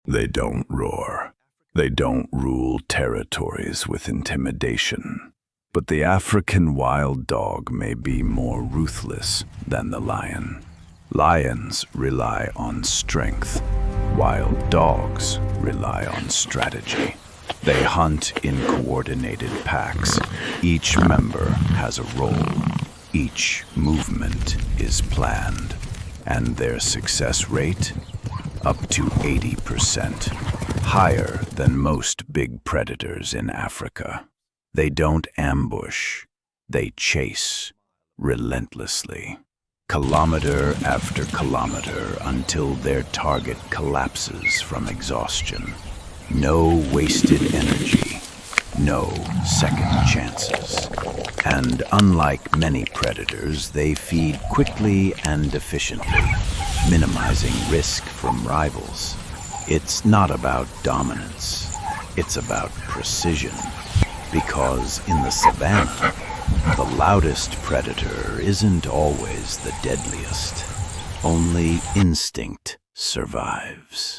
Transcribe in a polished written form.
They don't roar. They don't rule territories with intimidation. But the African wild dog may be more ruthless than the lion. Lions rely on strength. Wild dogs rely on strategy. They hunt in coordinated packs. Each member has a role. Each movement is planned. And their success rate? Up to 80%. Higher than most big predators in Africa. They don't ambush. They chase relentlessly. Kilometer after kilometer until their target collapses from exhaustion. No wasted energy, no second chances. And unlike many predators, they feed quickly and efficiently, minimizing risk from rivals. It's not about dominance, it's about precision. Because in the Savanna, the loudest predator isn't always the deadliest. Only instinct survives.